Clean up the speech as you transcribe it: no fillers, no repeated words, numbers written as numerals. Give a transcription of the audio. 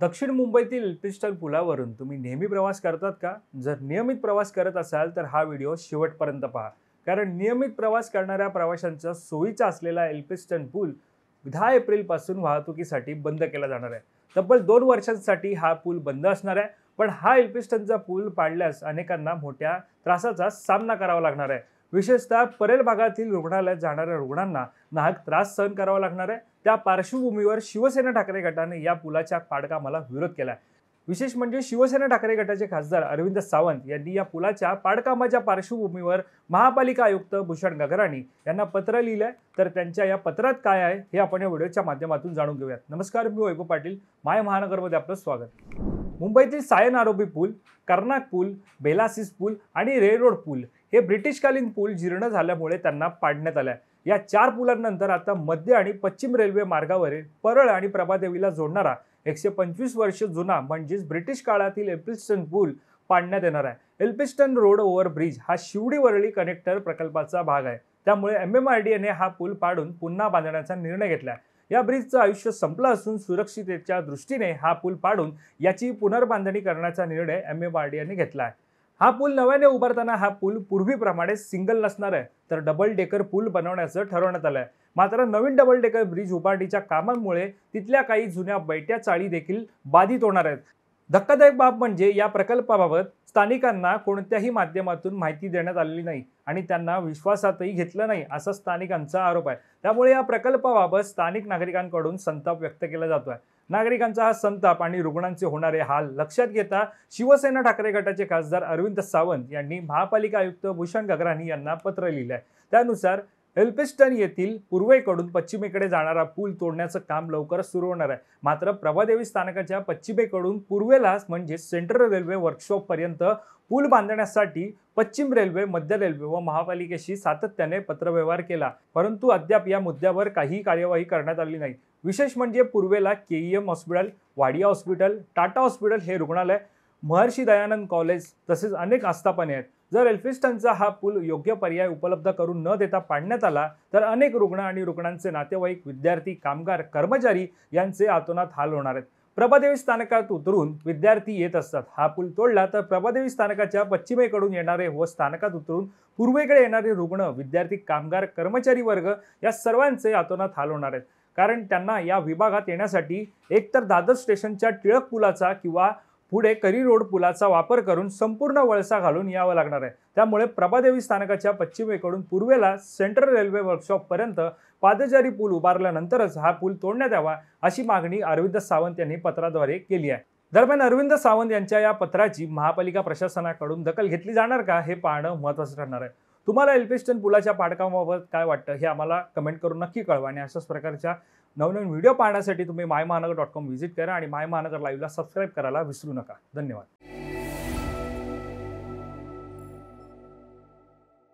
दक्षिण मुंबईतील एल्फिन्स्टन पुलावरून तुम्ही नेहमी प्रवास करतात का? जर नियमित प्रवास करत असाल तर हा व्हिडिओ शेवटपर्यंत पहा. कारण नियमित प्रवास करणाऱ्या प्रवाशांच्या सोयीचा असलेला एल्फिन्स्टन पूल 10 एप्रिलपासून वाहतुकीसाठी बंद केला जाणार आहे. तब्बल 2 वर्षांसाठी हा पूल बंद असणार आहे. पण हा एल्फिन्स्टनचा पूल पाडल्यास अनेकांना मोठ्या त्रासाचा सामना करावा लागणार आहे. विशेषतः परेल भागातील रुग्णालयात जाणाऱ्या रुग्णांना नाहक त्रास सहन करावा लागणार आहे. त्या पार्श्वभूमीवर शिवसेना ठाकरे गटाने या पुलाच्या पाडकामाला विरोध केला. विशेष म्हणजे शिवसेना ठाकरे गटाचे खासदार अरविंद सावंत यांनी या पुलाच्या पाडकामाच्या पार्श्वभूमीवर महापालिका आयुक्त भूषण गगराणी यांना पत्र लिहिलंय. तर त्यांच्या या पत्रात काय आहे हे आपण या व्हिडिओच्या माध्यमातून जाणून घेऊयात. नमस्कार, मी वैभव पाटील. माय महानगरमध्ये आपलं स्वागत. मुंबईतील सायन आरोबी पूल, कर्नाक पूल, बेलासिस पूल आणि रेलरोड पूल हे ब्रिटिशकालीन पूल जीर्ण झाल्यामुळे त्यांना पाडण्यात आले. या 4 पुलांनंतर आता मध्य आणि पश्चिम रेल्वे मार्गावरील परळ आणि प्रभादेवीला जोडणारा 125 वर्ष जुना म्हणजेच ब्रिटिश काळातील एल्फिन्स्टन पूल पाडण्यात येणार आहे. एल्फिन्स्टन रोड ओव्हर ब्रिज हा शिवडी वरळी कनेक्टर प्रकल्पाचा भाग आहे. त्यामुळे MMRDAने हा पूल पाडून पुन्हा बांधण्याचा निर्णय घेतला आहे. या ब्रिजचं आयुष्य संपलं असून सुरक्षिततेच्या दृष्टीने हा पूल पाडून याची पुनर्बांधणी करण्याचा निर्णय MMRDAने घेतला आहे. हा पूल नव्याने उभारताना हा पूल पूर्वीप्रमाणे सिंगल नसणार आहे, तर डबल डेकर पूल बनवण्याचं ठरवण्यात आलं आहे. मात्र नवीन डबल डेकर ब्रिज उभारणीच्या कामांमुळे तिथल्या काही जुन्या बैठ्या चाळी देखील बाधित होणार आहेत. धक्कादायक बाब म्हणजे या प्रकल्पाबाबत स्थानिकांना कोणत्याही माध्यमातून माहिती देण्यात आलेली नाही आणि त्यांना विश्वासातही घेतलं नाही असा स्थानिकांचा आरोप आहे. त्यामुळे या प्रकल्पाबाबत स्थानिक नागरिकांकडून संताप व्यक्त केला जातोय. नागरिकांचा हा संताप आणि रुग्णांचे होणारे हाल लक्षात घेता शिवसेना ठाकरे गटाचे खासदार अरविंद सावंत यांनी महापालिका आयुक्त भूषण गगराणी यांना पत्र लिहिलं आहे. त्यानुसार एल्फिन्स्टन येथील पूर्वेकडून पश्चिमेकडे जाणारा पूल तोडण्याचं काम लवकरच सुरू होणार आहे. मात्र प्रभादेवी स्थानकाच्या पश्चिमेकडून पूर्वेला म्हणजे सेंट्रल रेल्वे वर्कशॉप पर्यंत पूल बांधण्यासाठी पश्चिम रेल्वे, मध्य रेल्वे व महापालिकेशी सातत्याने पत्रव्यवहार केला, परंतु अद्याप या मुद्द्यावर काही कार्यवाही करण्यात आली नाही. विशेष म्हणजे पूर्वेला KEM hospital, Wadia hospital, Tata hospital हे रुग्णालय, महर्षी दयानंद कॉलेज तसेच अनेक आस्थापने आहेत. जर एल्फिन्स्टनचा हा पूल योग्य पर्याय उपलब्ध करून न देता पाडण्यात आला तर अनेक रुग्ण आणि रुग्णांचे नातेवाईक, विद्यार्थी, कामगार, कर्मचारी यांचे अतोनात हाल होणार आहेत. प्रभादेवी स्थानकात उतरून विद्यार्थी येत असतात. हा पूल तोडला तर प्रभादेवी स्थानकाच्या पश्चिमेकडून येणारे व स्थानकात उतरून पूर्वेकडे येणारे रुग्ण, विद्यार्थी, कामगार, कर्मचारी वर्ग या सर्वांचे अतोनात हाल होणार आहेत. कारण त्यांना या विभागात येण्यासाठी एकतर दादर स्टेशनच्या टिळक पुलाचा किंवा पुढे करी रोड पुलाचा वापर करून संपूर्ण वळसा घालून यावं लागणार आहे. त्यामुळे प्रभादेवी स्थानकाच्या पश्चिमेकडून पूर्वेला सेंट्रल रेल्वे वर्कशॉप पर्यंत पादचारी पूल उभारल्यानंतरच हा पूल तोडण्यात यावा अशी मागणी अरविंद सावंत यांनी पत्राद्वारे केली आहे. दरम्यान अरविंद सावंत यांच्या या पत्राची महापालिका प्रशासनाकडून दखल घेतली जाणार का हे पाहणं महत्त्वाचं ठरणार आहे. तुम्हाला एल्फिन्स्टन पुलाच्या पाडकामाबाबत काय वाटतं हे आम्हाला कमेंट करून नक्की कळवा आणि अशाच प्रकारच्या नवनवीन व्हिडिओ पाहण्यासाठी तुम्ही mymahangar.com व्हिजिट करा आणि माय महानगर लाईव्हला सबस्क्राईब करायला विसरू नका. धन्यवाद.